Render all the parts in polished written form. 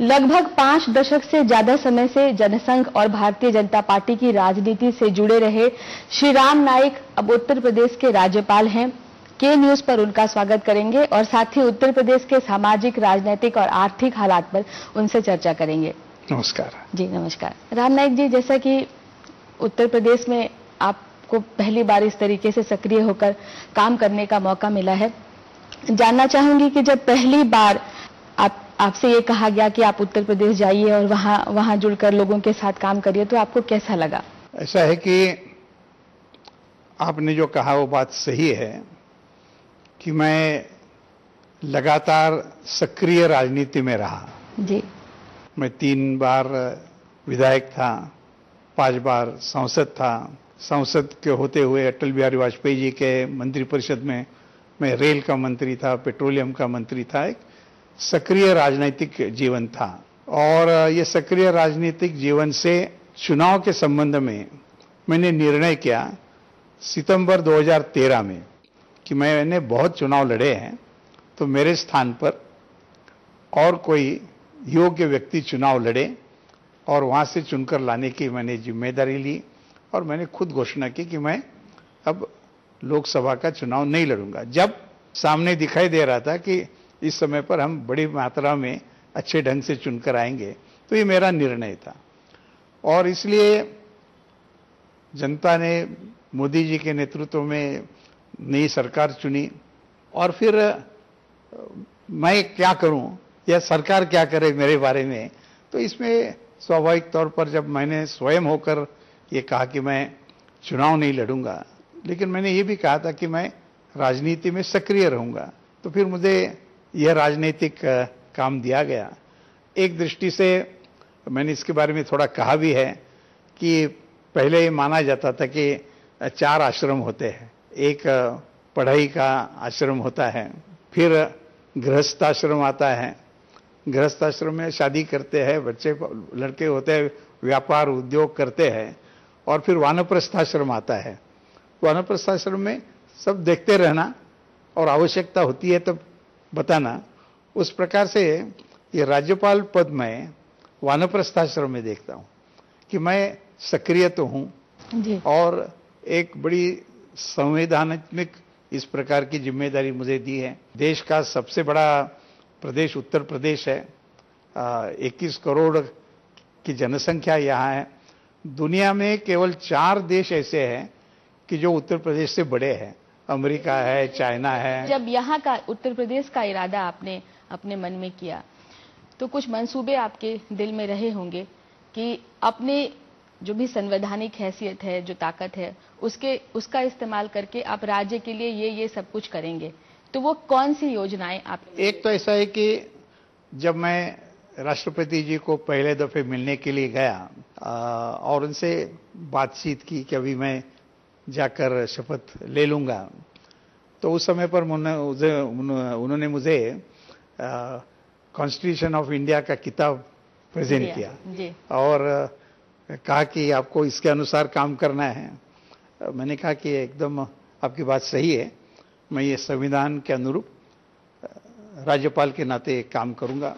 लगभग 5 दशक से ज्यादा समय से जनसंघ और भारतीय जनता पार्टी की राजनीति से जुड़े रहे श्री राम नाईक अब उत्तर प्रदेश के राज्यपाल हैं। के न्यूज पर उनका स्वागत करेंगे और साथ ही उत्तर प्रदेश के सामाजिक, राजनीतिक और आर्थिक हालात पर उनसे चर्चा करेंगे। नमस्कार जी, नमस्कार। राम नाईक जी, जैसा कि उत्तर प्रदेश में आपको पहली बार इस तरीके से सक्रिय होकर काम करने का मौका मिला है, जानना चाहूंगी कि जब पहली बार आपसे ये कहा गया कि आप उत्तर प्रदेश जाइए और वहां जुड़कर लोगों के साथ काम करिए, तो आपको कैसा लगा? ऐसा है कि आपने जो कहा वो बात सही है कि मैं लगातार सक्रिय राजनीति में रहा। जी। मैं 3 बार विधायक था, 5 बार सांसद था। सांसद के होते हुए अटल बिहारी वाजपेयी जी के मंत्रिपरिषद में मैं रेल का मंत्री था, पेट्रोलियम का मंत्री था। एक सक्रिय राजनीतिक जीवन था और ये सक्रिय राजनीतिक जीवन से चुनाव के संबंध में मैंने निर्णय किया सितंबर 2013 में कि मैंने बहुत चुनाव लड़े हैं, तो मेरे स्थान पर और कोई योग्य व्यक्ति चुनाव लड़े और वहां से चुनकर लाने की मैंने जिम्मेदारी ली और मैंने खुद घोषणा की कि मैं अब लोकसभा का चुनाव नहीं लड़ूंगा। जब सामने दिखाई दे रहा था कि इस समय पर हम बड़ी मात्रा में अच्छे ढंग से चुनकर आएंगे, तो ये मेरा निर्णय था और इसलिए जनता ने मोदी जी के नेतृत्व में नई सरकार चुनी और फिर मैं क्या करूं या सरकार क्या करे मेरे बारे में, तो इसमें स्वाभाविक तौर पर जब मैंने स्वयं होकर ये कहा कि मैं चुनाव नहीं लड़ूंगा, लेकिन मैंने ये भी कहा था कि मैं राजनीति में सक्रिय रहूंगा, तो फिर मुझे यह राजनीतिक काम दिया गया। एक दृष्टि से मैंने इसके बारे में थोड़ा कहा भी है कि पहले ये माना जाता था कि 4 आश्रम होते हैं। एक पढ़ाई का आश्रम होता है, फिर गृहस्थ आश्रम आता है, गृहस्थ आश्रम में शादी करते हैं, बच्चे लड़के होते हैं, व्यापार उद्योग करते हैं, और फिर वानप्रस्थ आश्रम आता है। वानप्रस्थ आश्रम में सब देखते रहना और आवश्यकता होती है तब बताना। उस प्रकार से ये राज्यपाल पद में वानप्रस्थ आश्रम में देखता हूं कि मैं सक्रिय तो हूं और एक बड़ी संवैधानिक इस प्रकार की जिम्मेदारी मुझे दी है। देश का सबसे बड़ा प्रदेश उत्तर प्रदेश है, 21 करोड़ की जनसंख्या यहाँ है। दुनिया में केवल 4 देश ऐसे हैं कि जो उत्तर प्रदेश से बड़े हैं, अमेरिका है, चाइना है। जब यहाँ का उत्तर प्रदेश का इरादा आपने अपने मन में किया, तो कुछ मंसूबे आपके दिल में रहे होंगे कि अपने जो भी संवैधानिक हैसियत है, जो ताकत है, उसका इस्तेमाल करके आप राज्य के लिए ये सब कुछ करेंगे। तो वो कौन सी योजनाएं आप? एक तो ऐसा है कि जब मैं राष्ट्रपति जी को पहले दफे मिलने के लिए गया और उनसे बातचीत की कि अभी मैं जाकर शपथ ले लूंगा, तो उस समय पर उन्होंने मुझे कॉन्स्टिट्यूशन ऑफ इंडिया का किताब प्रेजेंट किया और कहा कि आपको इसके अनुसार काम करना है। मैंने कहा कि एकदम आपकी बात सही है, मैं ये संविधान के अनुरूप राज्यपाल के नाते काम करूंगा।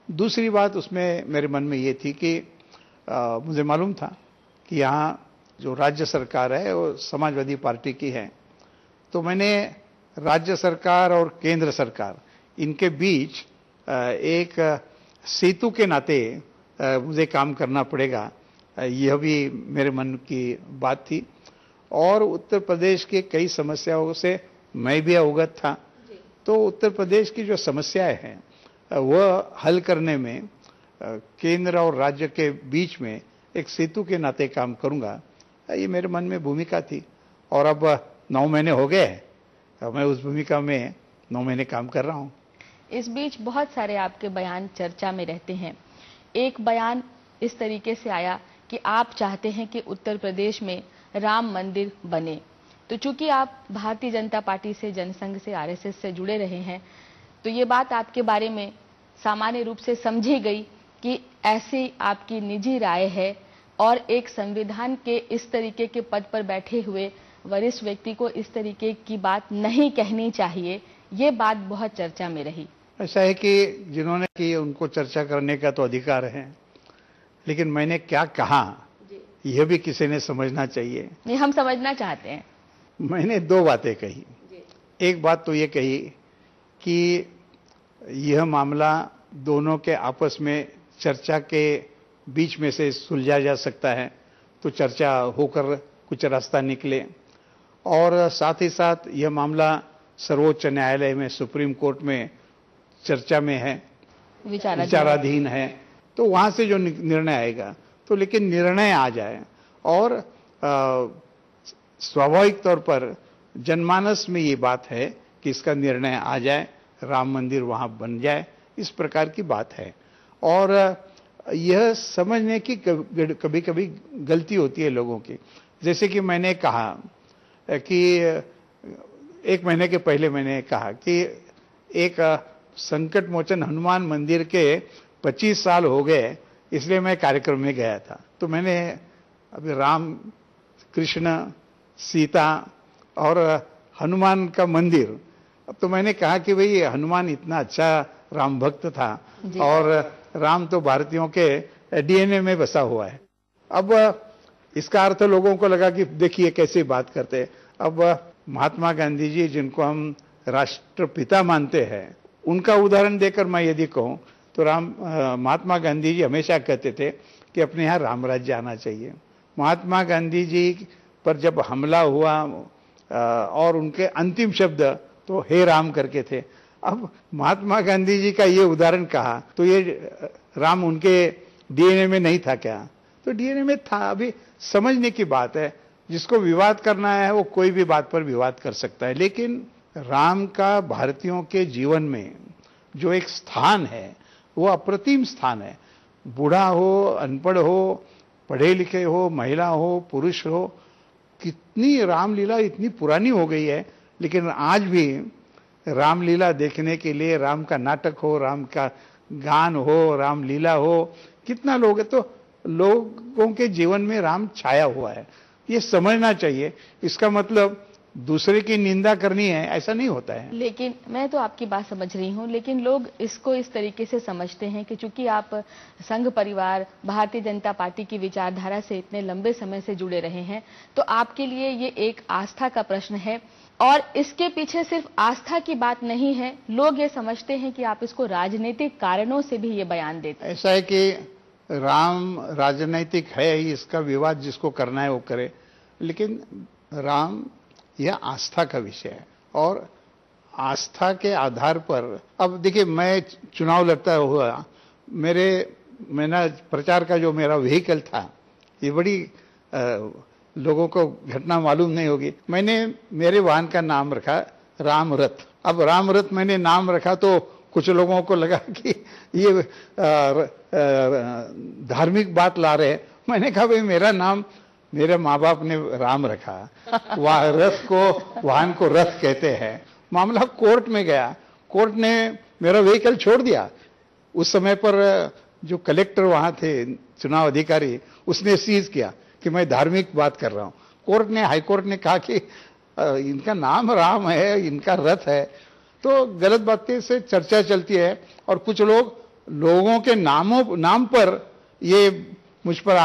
दूसरी बात उसमें मेरे मन में ये थी कि मुझे मालूम था कि यहाँ जो राज्य सरकार है वो समाजवादी पार्टी की है, तो मैंने राज्य सरकार और केंद्र सरकार इनके बीच एक सेतु के नाते मुझे काम करना पड़ेगा। यह भी मेरे मन की बात थी और उत्तर प्रदेश के कई समस्याओं से मैं भी अवगत था। तो उत्तर प्रदेश की जो समस्याएं हैं वह हल करने में केंद्र और राज्य के बीच में एक सेतु के नाते काम करूंगा, ये मेरे मन में भूमिका थी और अब 9 महीने हो गए, मैं उस भूमिका में 9 महीने काम कर रहा हूं। इस बीच बहुत सारे आपके बयान चर्चा में रहते हैं। एक बयान इस तरीके से आया कि आप चाहते हैं कि उत्तर प्रदेश में राम मंदिर बने। तो चूंकि आप भारतीय जनता पार्टी से, जनसंघ से, आरएसएस से जुड़े रहे हैं, तो ये बात आपके बारे में सामान्य रूप से समझी गई कि ऐसी आपकी निजी राय है और एक संविधान के इस तरीके के पद पर बैठे हुए वरिष्ठ व्यक्ति को इस तरीके की बात नहीं कहनी चाहिए। ये बात बहुत चर्चा में रही। ऐसा है कि जिन्होंने की उनको चर्चा करने का तो अधिकार है, लेकिन मैंने क्या कहा यह भी किसी ने समझना चाहिए। नहीं, हम समझना चाहते हैं। मैंने दो बातें कही। एक बात तो ये कही कि यह मामला दोनों के आपस में चर्चा के बीच में से सुलझा जा सकता है, तो चर्चा होकर कुछ रास्ता निकले। और साथ ही साथ यह मामला सर्वोच्च न्यायालय में, सुप्रीम कोर्ट में चर्चा में है, विचाराधीन है, तो वहां से जो निर्णय आएगा तो, लेकिन निर्णय आ जाए और स्वाभाविक तौर पर जनमानस में ये बात है कि इसका निर्णय आ जाए, राम मंदिर वहां बन जाए, इस प्रकार की बात है। और यह समझने की कभी कभी गलती होती है लोगों की। जैसे कि मैंने कहा कि 1 महीने के पहले मैंने कहा कि एक संकट मोचन हनुमान मंदिर के 25 साल हो गए, इसलिए मैं कार्यक्रम में गया था। तो मैंने अभी राम, कृष्ण, सीता और हनुमान का मंदिर, अब तो मैंने कहा कि भाई हनुमान इतना अच्छा राम भक्त था और राम तो भारतीयों के डीएनए में बसा हुआ है। अब इसका अर्थ लोगों को लगा कि देखिए कैसे बात करते हैं। अब महात्मा गांधी जी, जिनको हम राष्ट्रपिता मानते हैं, उनका उदाहरण देकर मैं यदि कहूं तो महात्मा गांधी जी हमेशा कहते थे कि अपने यहाँ राम राज्य आना चाहिए। महात्मा गांधी जी पर जब हमला हुआ और उनके अंतिम शब्द तो हे राम करके थे। अब महात्मा गांधी जी का ये उदाहरण कहा तो ये राम उनके डीएनए में नहीं था क्या? तो डीएनए में था। अभी समझने की बात है, जिसको विवाद करना है वो कोई भी बात पर विवाद कर सकता है, लेकिन राम का भारतीयों के जीवन में जो एक स्थान है वो अप्रतिम स्थान है। बूढ़ा हो, अनपढ़ हो, पढ़े लिखे हो, महिला हो, पुरुष हो, कितनी रामलीला इतनी पुरानी हो गई है, लेकिन आज भी रामलीला देखने के लिए, राम का नाटक हो, राम का गान हो, रामलीला हो, कितना लोग है। तो लोगों के जीवन में राम छाया हुआ है, ये समझना चाहिए। इसका मतलब दूसरे की निंदा करनी है, ऐसा नहीं होता है। लेकिन मैं तो आपकी बात समझ रही हूं, लेकिन लोग इसको इस तरीके से समझते हैं कि चूंकि आप संघ परिवार, भारतीय जनता पार्टी की विचारधारा से इतने लंबे समय से जुड़े रहे हैं, तो आपके लिए ये एक आस्था का प्रश्न है और इसके पीछे सिर्फ आस्था की बात नहीं है। लोग ये समझते हैं कि आप इसको राजनीतिक कारणों से भी ये बयान देते हैं। ऐसा है कि राम राजनीतिक है, इसका विवाद जिसको करना है वो करे, लेकिन राम यह आस्था का विषय है और आस्था के आधार पर, अब देखिए मैं चुनाव लड़ता हुआ, मेरा प्रचार का जो मेरा व्हीकल था, ये बड़ी लोगों को घटना मालूम नहीं होगी, मैंने मेरे वाहन का नाम रखा राम रथ। अब राम रथ मैंने नाम रखा तो कुछ लोगों को लगा कि ये धार्मिक बात ला रहे हैं। मैंने कहा भाई मेरा नाम मेरे माँ बाप ने राम रखा, वह रथ को, वाहन को रथ कहते हैं। मामला कोर्ट में गया, कोर्ट ने मेरा व्हीकल छोड़ दिया। उस समय पर जो कलेक्टर वहां थे, चुनाव अधिकारी, उसने सीज किया कि मैं धार्मिक बात कर रहा हूं। कोर्ट ने, हाई कोर्ट ने कहा कि इनका नाम राम है, इनका रथ है। तो गलत बातें से चर्चा चलती है और कुछ लोगों के नाम पर ये मुझ पर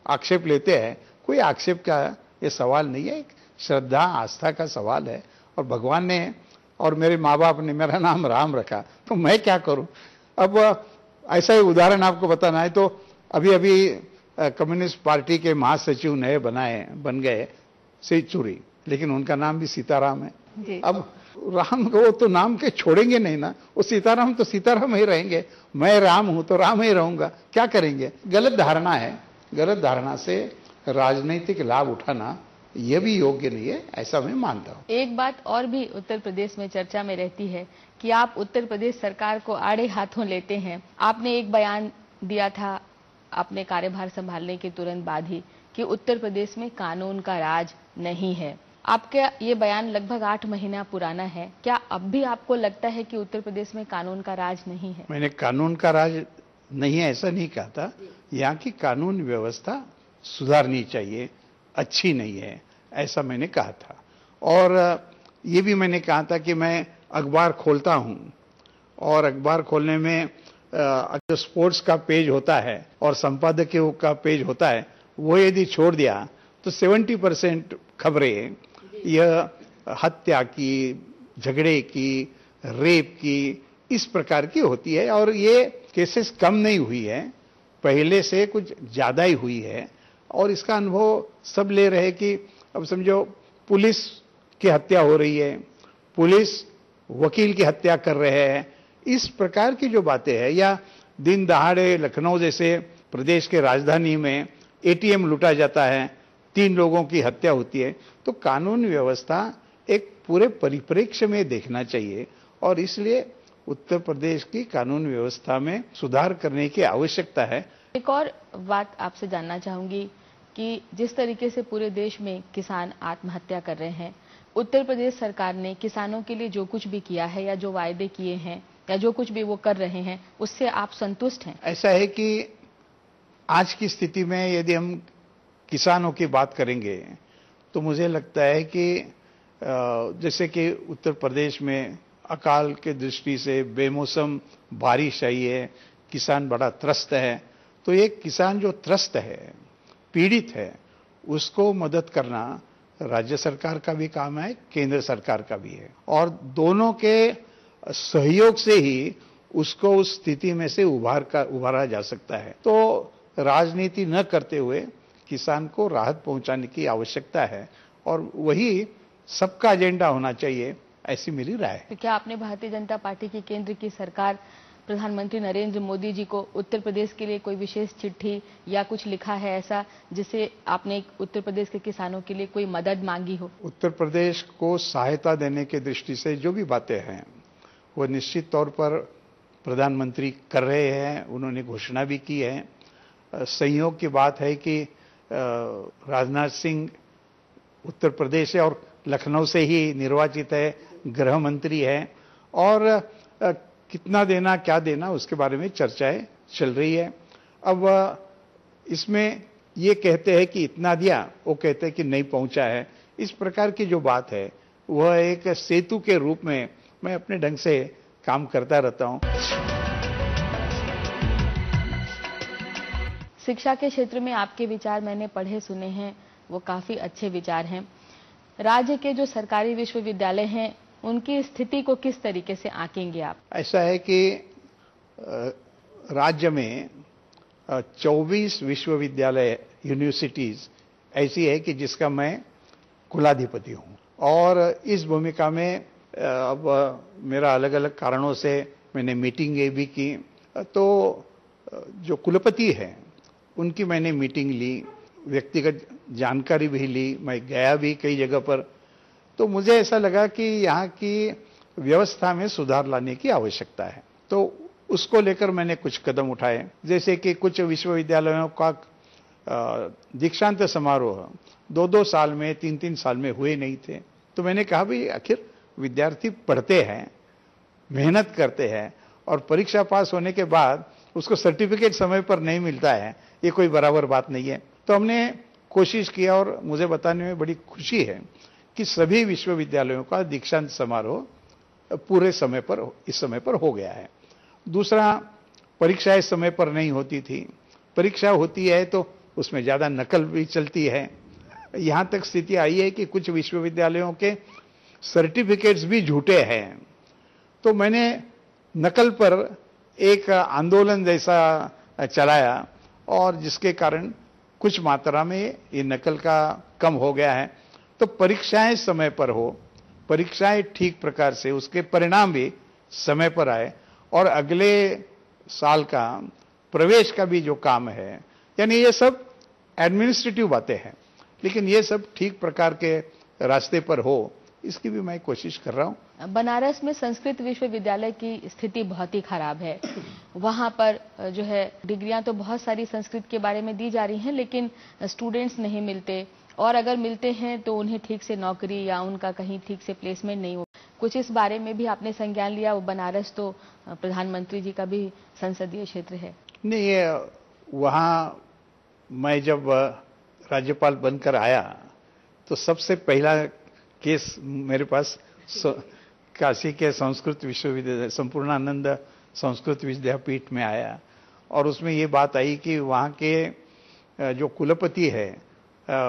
आक्षेप लेते हैं। कोई आक्षेप का ये सवाल नहीं है, एक श्रद्धा आस्था का सवाल है। और भगवान ने और मेरे माँ बाप ने मेरा नाम राम रखा, तो मैं क्या करूं। अब ऐसा ही उदाहरण आपको बताना है तो अभी कम्युनिस्ट पार्टी के महासचिव नए बन गए येचुरी, लेकिन उनका नाम भी सीताराम है। अब राम को तो नाम के छोड़ेंगे नहीं ना, वो सीताराम तो सीताराम ही रहेंगे। मैं राम हूं तो राम ही रहूंगा, क्या करेंगे। गलत धारणा है, गलत धारणा से राजनीतिक लाभ उठाना यह भी योग्य नहीं है, ऐसा मैं मानता हूं। एक बात और भी उत्तर प्रदेश में चर्चा में रहती है कि आप उत्तर प्रदेश सरकार को आड़े हाथों लेते हैं। आपने एक बयान दिया था अपने कार्यभार संभालने के तुरंत बाद ही कि उत्तर प्रदेश में कानून का राज नहीं है। आपका ये बयान लगभग 8 महीना पुराना है। क्या अब भी आपको लगता है कि उत्तर प्रदेश में कानून का राज नहीं है? मैंने कानून का राज नहीं है ऐसा नहीं कहा था। यहाँ की कानून व्यवस्था सुधारनी चाहिए, अच्छी नहीं है, ऐसा मैंने कहा था। और ये भी मैंने कहा था कि मैं अखबार खोलता हूं और अखबार खोलने में जो स्पोर्ट्स का पेज होता है और संपादकीय का पेज होता है वो यदि छोड़ दिया तो 70% खबरें यह हत्या की, झगड़े की, रेप की, इस प्रकार की होती है। और ये केसेस कम नहीं हुई है, पहले से कुछ ज्यादा ही हुई है। और इसका अनुभव सब ले रहे कि अब समझो पुलिस की हत्या हो रही है, पुलिस वकील की हत्या कर रहे हैं, इस प्रकार की जो बातें हैं, या दिन दहाड़े लखनऊ जैसे प्रदेश के राजधानी में एटीएम लूटा जाता है, 3 लोगों की हत्या होती है। तो कानून व्यवस्था एक पूरे परिप्रेक्ष्य में देखना चाहिए और इसलिए उत्तर प्रदेश की कानून व्यवस्था में सुधार करने की आवश्यकता है। एक और बात आपसे जानना चाहूंगी कि जिस तरीके से पूरे देश में किसान आत्महत्या कर रहे हैं, उत्तर प्रदेश सरकार ने किसानों के लिए जो कुछ भी किया है या जो वायदे किए हैं या जो कुछ भी वो कर रहे हैं, उससे आप संतुष्ट हैं? ऐसा है कि आज की स्थिति में यदि हम किसानों की बात करेंगे तो मुझे लगता है कि जैसे कि उत्तर प्रदेश में अकाल के दृष्टि से बेमौसम बारिश आई है, किसान बड़ा त्रस्त है। तो एक किसान जो त्रस्त है, पीड़ित है, उसको मदद करना राज्य सरकार का भी काम है, केंद्र सरकार का भी है, और दोनों के सहयोग से ही उसको उस स्थिति में से उभारा जा सकता है। तो राजनीति न करते हुए किसान को राहत पहुंचाने की आवश्यकता है और वही सबका एजेंडा होना चाहिए, ऐसी मेरी राय है। तो क्या आपने भारतीय जनता पार्टी की केंद्र की सरकार प्रधानमंत्री नरेंद्र मोदी जी को उत्तर प्रदेश के लिए कोई विशेष चिट्ठी या कुछ लिखा है ऐसा, जिससे आपने उत्तर प्रदेश के किसानों के लिए कोई मदद मांगी हो? उत्तर प्रदेश को सहायता देने की दृष्टि से जो भी बातें हैं वो निश्चित तौर पर प्रधानमंत्री कर रहे हैं, उन्होंने घोषणा भी की है। संयोग की बात है कि राजनाथ सिंह उत्तर प्रदेश से और लखनऊ से ही निर्वाचित है, गृह मंत्री है, और कितना देना क्या देना उसके बारे में चर्चाएं चल रही है। अब इसमें ये कहते हैं कि इतना दिया, वो कहते हैं कि नहीं पहुंचा है। इस प्रकार की जो बात है वह एक सेतु के रूप में मैं अपने ढंग से काम करता रहता हूं। शिक्षा के क्षेत्र में आपके विचार मैंने पढ़े सुने हैं, वो काफी अच्छे विचार हैं। राज्य के जो सरकारी विश्वविद्यालय हैं उनकी स्थिति को किस तरीके से आंकेंगे आप? ऐसा है कि राज्य में 24 विश्वविद्यालय यूनिवर्सिटीज ऐसी है कि जिसका मैं कुलाधिपति हूं, और इस भूमिका में अब मेरा अलग अलग कारणों से मैंने मीटिंगें भी की। तो जो कुलपति हैं उनकी मैंने मीटिंग ली, व्यक्तिगत जानकारी भी ली, मैं गया भी कई जगह पर। तो मुझे ऐसा लगा कि यहाँ की व्यवस्था में सुधार लाने की आवश्यकता है, तो उसको लेकर मैंने कुछ कदम उठाए। जैसे कि कुछ विश्वविद्यालयों का दीक्षांत समारोह 2-2 साल में, 3-3 साल में हुए नहीं थे। तो मैंने कहा भाई आखिर विद्यार्थी पढ़ते हैं, मेहनत करते हैं, और परीक्षा पास होने के बाद उसको सर्टिफिकेट समय पर नहीं मिलता है, ये कोई बराबर बात नहीं है। तो हमने कोशिश किया और मुझे बताने में बड़ी खुशी है कि सभी विश्वविद्यालयों का दीक्षांत समारोह पूरे समय पर, इस समय पर हो गया है। दूसरा, परीक्षाएं समय पर नहीं होती थी, परीक्षा होती है तो उसमें ज्यादा नकल भी चलती है। यहां तक स्थिति आई है कि कुछ विश्वविद्यालयों के सर्टिफिकेट्स भी झूठे हैं। तो मैंने नकल पर एक आंदोलन जैसा चलाया और जिसके कारण कुछ मात्रा में ये नकल का कम हो गया है। तो परीक्षाएं समय पर हो, परीक्षाएं ठीक प्रकार से, उसके परिणाम भी समय पर आए, और अगले साल का प्रवेश का भी जो काम है, यानी ये सब एडमिनिस्ट्रेटिव बातें हैं, लेकिन ये सब ठीक प्रकार के रास्ते पर हो, इसकी भी मैं कोशिश कर रहा हूं। बनारस में संस्कृत विश्वविद्यालय की स्थिति बहुत ही खराब है। वहां पर जो है डिग्रियां तो बहुत सारी संस्कृत के बारे में दी जा रही हैं, लेकिन स्टूडेंट्स नहीं मिलते, और अगर मिलते हैं तो उन्हें ठीक से नौकरी या उनका कहीं ठीक से प्लेसमेंट नहीं हो। कुछ इस बारे में भी आपने संज्ञान लिया? वो बनारस तो प्रधानमंत्री जी का भी संसदीय क्षेत्र है। नहीं, ये वहां मैं जब राज्यपाल बनकर आया तो सबसे पहला केस मेरे पास काशी के संस्कृत विश्वविद्यालय संपूर्णानंद संस्कृत विद्यापीठ में आया और उसमें ये बात आई कि वहाँ के जो कुलपति है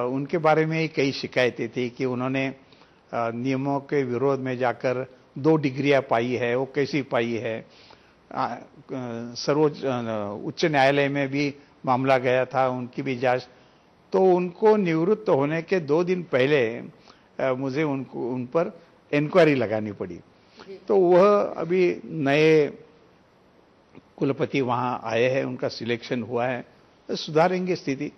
उनके बारे में कई शिकायतें थी कि उन्होंने नियमों के विरोध में जाकर 2 डिग्रियां पाई है, वो कैसी पाई है। सर्वोच्च उच्च न्यायालय में भी मामला गया था, उनकी भी जांच। तो उनको निवृत्त होने के 2 दिन पहले मुझे उन पर इंक्वायरी लगानी पड़ी। तो वह अभी नए कुलपति वहां आए हैं, उनका सिलेक्शन हुआ है, सुधारेंगे स्थिति।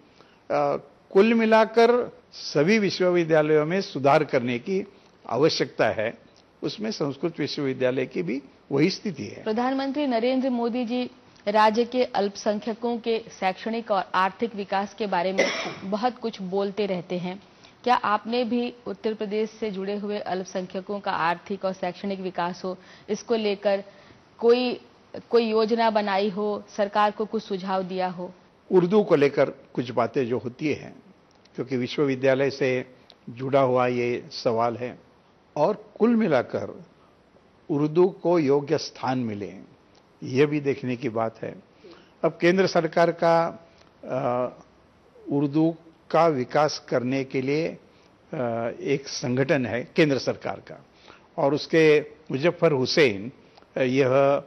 कुल मिलाकर सभी विश्वविद्यालयों में सुधार करने की आवश्यकता है, उसमें संस्कृत विश्वविद्यालय की भी वही स्थिति है। प्रधानमंत्री नरेंद्र मोदी जी राज्य के अल्पसंख्यकों के शैक्षणिक और आर्थिक विकास के बारे में बहुत कुछ बोलते रहते हैं। क्या आपने भी उत्तर प्रदेश से जुड़े हुए अल्पसंख्यकों का आर्थिक और शैक्षणिक विकास हो, इसको लेकर कोई योजना बनाई हो, सरकार को कुछ सुझाव दिया हो? उर्दू को लेकर कुछ बातें जो होती हैं, क्योंकि विश्वविद्यालय से जुड़ा हुआ ये सवाल है, और कुल मिलाकर उर्दू को योग्य स्थान मिले, ये भी देखने की बात है। अब केंद्र सरकार का उर्दू का विकास करने के लिए एक संगठन है केंद्र सरकार का, और उसके मुजफ्फर हुसैन यह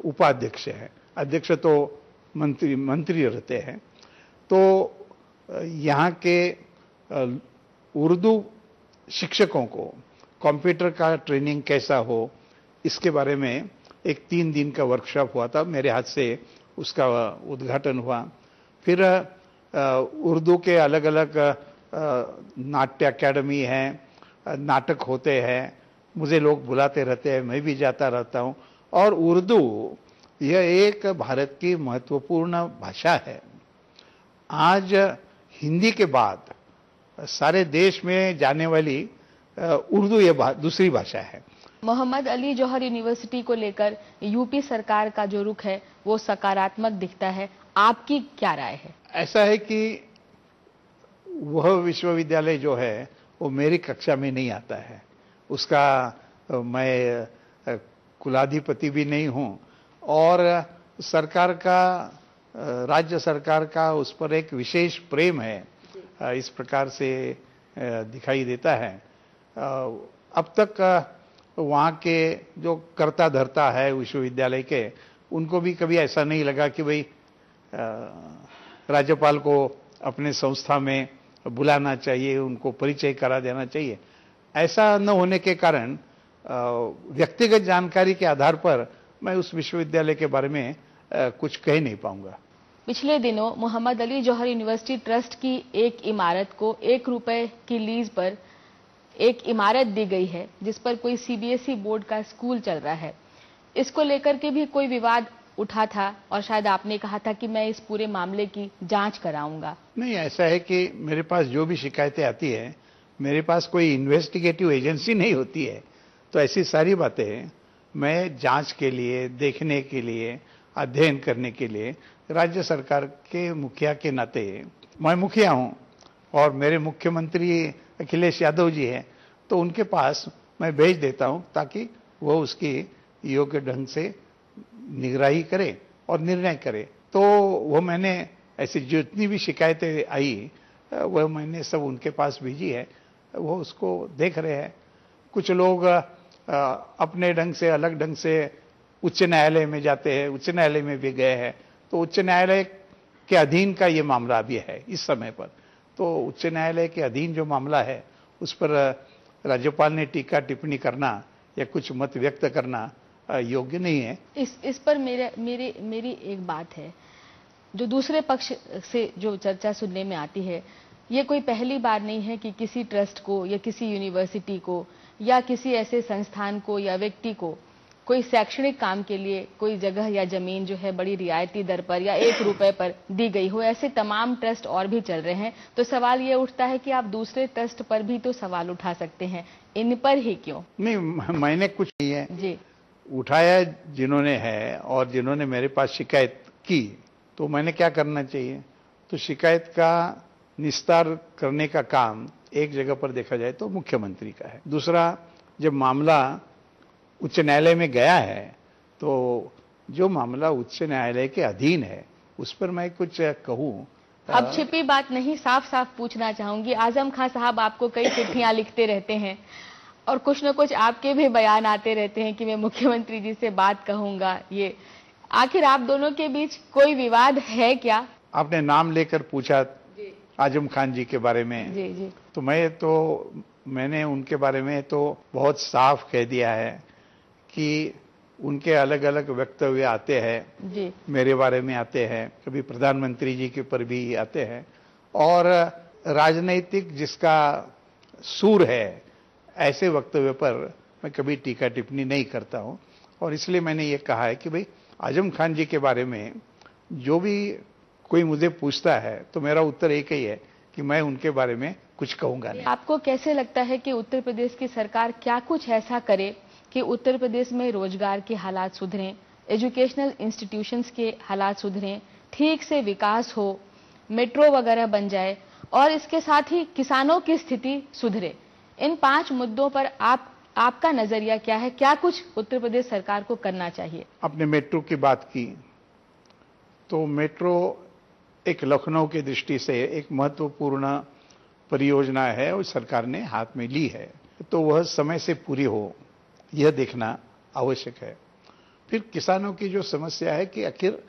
उपाध्यक्ष है। अध्यक्ष तो मंत्री रहते हैं। तो यहाँ के उर्दू शिक्षकों को कंप्यूटर का ट्रेनिंग कैसा हो, इसके बारे में एक 3 दिन का वर्कशॉप हुआ था, मेरे हाथ से उसका उद्घाटन हुआ। फिर उर्दू के अलग अलग नाट्य अकेडमी हैं, नाटक होते हैं, मुझे लोग बुलाते रहते हैं, मैं भी जाता रहता हूँ। और उर्दू यह एक भारत की महत्वपूर्ण भाषा है। आज हिंदी के बाद सारे देश में जाने वाली उर्दू ये दूसरी भाषा है। मोहम्मद अली जौहर यूनिवर्सिटी को लेकर यूपी सरकार का जो रुख है वो सकारात्मक दिखता है, आपकी क्या राय है? ऐसा है कि वह विश्वविद्यालय जो है वो मेरी कक्षा में नहीं आता है, उसका मैं कुलाधिपति भी नहीं हूं, और सरकार का, राज्य सरकार का उस पर एक विशेष प्रेम है, इस प्रकार से दिखाई देता है। अब तक वहाँ के जो कर्ता धर्ता है विश्वविद्यालय के, उनको भी कभी ऐसा नहीं लगा कि भाई राज्यपाल को अपने संस्था में बुलाना चाहिए, उनको परिचय करा देना चाहिए। ऐसा न होने के कारण व्यक्तिगत जानकारी के आधार पर मैं उस विश्वविद्यालय के बारे में कुछ कह नहीं पाऊंगा। पिछले दिनों मोहम्मद अली जौहर यूनिवर्सिटी ट्रस्ट की एक इमारत को 1 रुपए की लीज पर एक इमारत दी गई है, जिस पर कोई सीबीएसई बोर्ड का स्कूल चल रहा है। इसको लेकर के भी कोई विवाद उठा था और शायद आपने कहा था कि मैं इस पूरे मामले की जांच कराऊंगा। नहीं, ऐसा है कि मेरे पास जो भी शिकायतें आती है, मेरे पास कोई इन्वेस्टिगेटिव एजेंसी नहीं होती है, तो ऐसी सारी बातें मैं जांच के लिए, देखने के लिए, अध्ययन करने के लिए राज्य सरकार के मुखिया के नाते, मैं मुखिया हूं और मेरे मुख्यमंत्री अखिलेश यादव जी हैं, तो उनके पास मैं भेज देता हूं ताकि वो उसकी योग्य ढंग से निगरानी करे और निर्णय करे। तो वो मैंने ऐसी जितनी भी शिकायतें आई वह मैंने सब उनके पास भेजी है, वो उसको देख रहे हैं। कुछ लोग अपने ढंग से, अलग ढंग से उच्च न्यायालय में जाते हैं, उच्च न्यायालय में भी गए हैं, तो उच्च न्यायालय के अधीन का ये मामला भी है इस समय पर। तो उच्च न्यायालय के अधीन जो मामला है उस पर राज्यपाल ने टीका टिप्पणी करना या कुछ मत व्यक्त करना योग्य नहीं है। इस पर मेरी एक बात है, जो दूसरे पक्ष से जो चर्चा सुनने में आती है, ये कोई पहली बार नहीं है कि किसी ट्रस्ट को या किसी यूनिवर्सिटी को या किसी ऐसे संस्थान को या व्यक्ति को कोई शैक्षणिक काम के लिए कोई जगह या जमीन जो है बड़ी रियायती दर पर या 1 रुपए पर दी गई हो। ऐसे तमाम ट्रस्ट और भी चल रहे हैं। तो सवाल ये उठता है कि आप दूसरे ट्रस्ट पर भी तो सवाल उठा सकते हैं, इन पर ही क्यों? नहीं, मैंने कुछ नहीं है जी उठाया, जिन्होंने है और जिन्होंने मेरे पास शिकायत की, तो मैंने क्या करना चाहिए? तो शिकायत का निस्तार करने का काम एक जगह पर देखा जाए तो मुख्यमंत्री का है। दूसरा, जब मामला उच्च न्यायालय में गया है, तो जो मामला उच्च न्यायालय के अधीन है उस पर मैं कुछ कहूं। अब छिपी बात नहीं, साफ साफ पूछना चाहूंगी। आजम खान साहब आपको कई चिट्ठियां लिखते रहते हैं और कुछ न कुछ आपके भी बयान आते रहते हैं कि मैं मुख्यमंत्री जी से बात कहूंगा। ये आखिर आप दोनों के बीच कोई विवाद है क्या? आपने नाम लेकर पूछा आजम खान जी के बारे में। जी जी। तो मैंने उनके बारे में तो बहुत साफ कह दिया है कि उनके अलग अलग वक्तव्य आते हैं जी। मेरे बारे में आते हैं, कभी प्रधानमंत्री जी के ऊपर भी आते हैं, और राजनीतिक जिसका सूर है ऐसे वक्तव्य पर मैं कभी टीका टिप्पणी नहीं करता हूं। और इसलिए मैंने ये कहा है कि भाई आजम खान जी के बारे में जो भी कोई मुझे पूछता है तो मेरा उत्तर एक ही है कि मैं उनके बारे में कुछ कहूंगा नहीं। आपको कैसे लगता है कि उत्तर प्रदेश की सरकार क्या कुछ ऐसा करे कि उत्तर प्रदेश में रोजगार के हालात सुधरें, एजुकेशनल इंस्टीट्यूशंस के हालात सुधरें, ठीक से विकास हो, मेट्रो वगैरह बन जाए और इसके साथ ही किसानों की स्थिति सुधरे? इन 5 मुद्दों पर आपका नजरिया क्या है? क्या कुछ उत्तर प्रदेश सरकार को करना चाहिए? आपने मेट्रो की बात की, तो मेट्रो एक लखनऊ की दृष्टि से एक महत्वपूर्ण परियोजना है और सरकार ने हाथ में ली है, तो वह समय से पूरी हो यह देखना आवश्यक है। फिर किसानों की जो समस्या है कि आखिर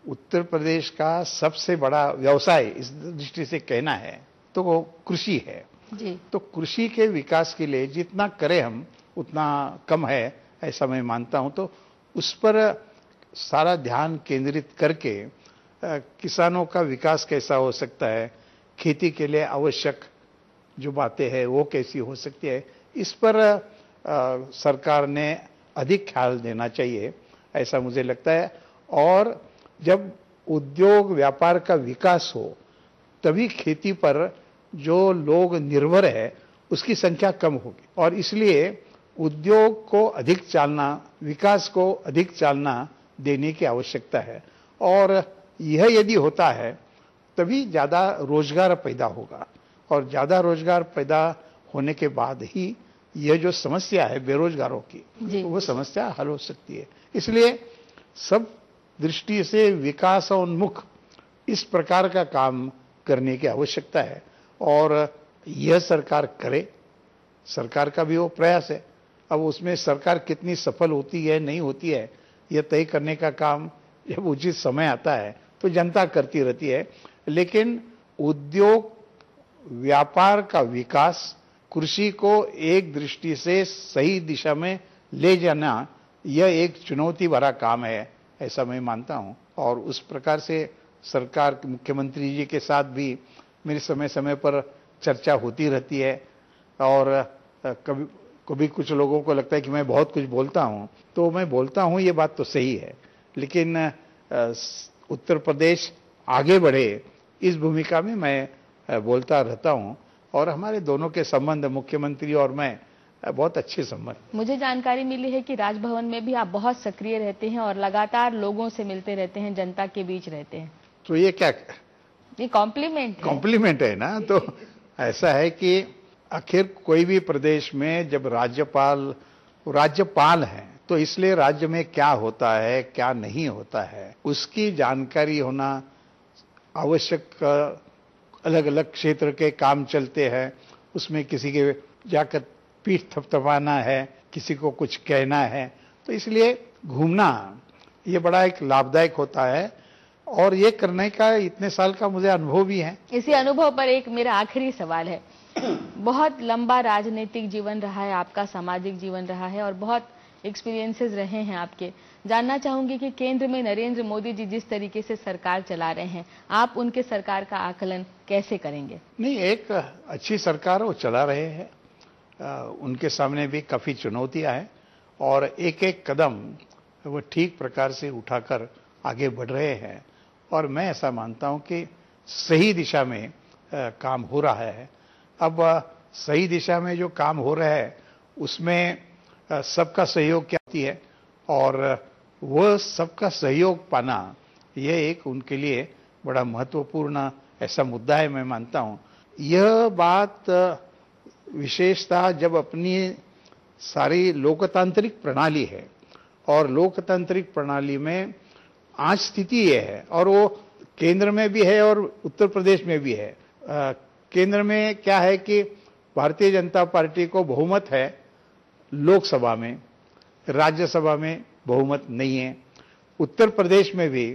उत्तर प्रदेश का सबसे बड़ा व्यवसाय इस दृष्टि से कहना है तो वो कृषि है जी। तो कृषि के विकास के लिए जितना करें हम उतना कम है, ऐसा मैं मानता हूं। तो उस पर सारा ध्यान केंद्रित करके किसानों का विकास कैसा हो सकता है, खेती के लिए आवश्यक जो बातें हैं वो कैसी हो सकती है, इस पर सरकार ने अधिक ख्याल देना चाहिए, ऐसा मुझे लगता है। और जब उद्योग व्यापार का विकास हो तभी खेती पर जो लोग निर्भर है उसकी संख्या कम होगी, और इसलिए उद्योग को अधिक चालना, विकास को अधिक चालना देने की आवश्यकता है। और यह यदि होता है तभी ज्यादा रोजगार पैदा होगा, और ज्यादा रोजगार पैदा होने के बाद ही यह जो समस्या है बेरोजगारों की तो वो समस्या हल हो सकती है। इसलिए सब दृष्टि से विकासोन्मुख इस प्रकार का काम करने की आवश्यकता है, और यह सरकार करे, सरकार का भी वो प्रयास है। अब उसमें सरकार कितनी सफल होती है नहीं होती है यह तय करने का काम जब उचित समय आता है तो जनता करती रहती है, लेकिन उद्योग व्यापार का विकास, कृषि को एक दृष्टि से सही दिशा में ले जाना यह एक चुनौती भरा काम है, ऐसा मैं मानता हूं। और उस प्रकार से सरकार, मुख्यमंत्री जी के साथ भी मेरी समय समय पर चर्चा होती रहती है। और कभी कुछ लोगों को लगता है कि मैं बहुत कुछ बोलता हूं, तो मैं बोलता हूं, ये बात तो सही है, लेकिन उत्तर प्रदेश आगे बढ़े इस भूमिका में मैं बोलता रहता हूं। और हमारे दोनों के संबंध, मुख्यमंत्री और मैं, बहुत अच्छे संबंध। मुझे जानकारी मिली है कि राजभवन में भी आप बहुत सक्रिय रहते हैं और लगातार लोगों से मिलते रहते हैं, जनता के बीच रहते हैं। तो ये क्या, ये कॉम्प्लीमेंट है ना। तो ऐसा है कि आखिर कोई भी प्रदेश में जब राज्यपाल है तो इसलिए राज्य में क्या होता है क्या नहीं होता है उसकी जानकारी होना आवश्यक। अलग अलग क्षेत्र के काम चलते हैं, उसमें किसी के जाकर पीठ थपथपाना है, किसी को कुछ कहना है, तो इसलिए घूमना ये बड़ा एक लाभदायक होता है, और ये करने का इतने साल का मुझे अनुभव भी है। इसी अनुभव पर एक मेरा आखिरी सवाल है। बहुत लंबा राजनीतिक जीवन रहा है आपका, सामाजिक जीवन रहा है और बहुत एक्सपीरियंसेस रहे हैं आपके। जानना चाहूंगी कि केंद्र में नरेंद्र मोदी जी जिस तरीके से सरकार चला रहे हैं, आप उनके सरकार का आकलन कैसे करेंगे? नहीं, एक अच्छी सरकार वो चला रहे हैं, उनके सामने भी काफी चुनौतियां हैं और एक एक कदम वो ठीक प्रकार से उठाकर आगे बढ़ रहे हैं, और मैं ऐसा मानता हूं कि सही दिशा में काम हो रहा है। अब सही दिशा में जो काम हो रहा है उसमें सबका सहयोग क्या होती है, और वह सबका सहयोग पाना यह एक उनके लिए बड़ा महत्वपूर्ण ऐसा मुद्दा है, मैं मानता हूं। यह बात विशेषतः जब अपनी सारी लोकतांत्रिक प्रणाली है और लोकतांत्रिक प्रणाली में आज स्थिति ये है और वो केंद्र में भी है और उत्तर प्रदेश में भी है। केंद्र में क्या है कि भारतीय जनता पार्टी को बहुमत है लोकसभा में, राज्यसभा में बहुमत नहीं है। उत्तर प्रदेश में भी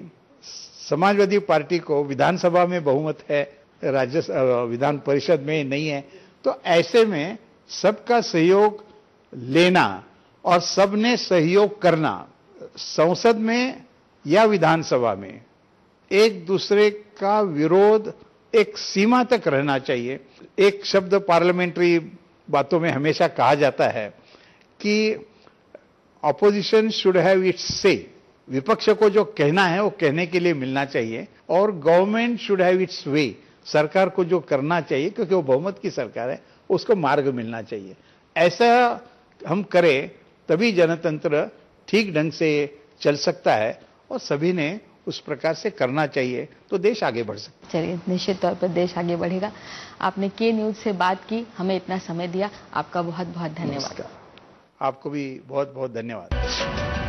समाजवादी पार्टी को विधानसभा में बहुमत है, विधान परिषद में नहीं है। तो ऐसे में सबका सहयोग लेना और सबने सहयोग करना, संसद में या विधानसभा में एक दूसरे का विरोध एक सीमा तक रहना चाहिए। एक शब्द पार्लियामेंट्री बातों में हमेशा कहा जाता है कि ऑपोजिशन शुड हैव इट्स से, विपक्ष को जो कहना है वो कहने के लिए मिलना चाहिए और गवर्नमेंट शुड हैव इट्स वे, सरकार को जो करना चाहिए क्योंकि वो बहुमत की सरकार है उसको मार्ग मिलना चाहिए। ऐसा हम करें तभी जनतंत्र ठीक ढंग से चल सकता है और सभी ने उस प्रकार से करना चाहिए तो देश आगे बढ़ सकता है। चलिए, निश्चित तौर पर देश आगे बढ़ेगा। आपने के न्यूज से बात की, हमें इतना समय दिया, आपका बहुत बहुत धन्यवाद। आपको भी बहुत बहुत धन्यवाद।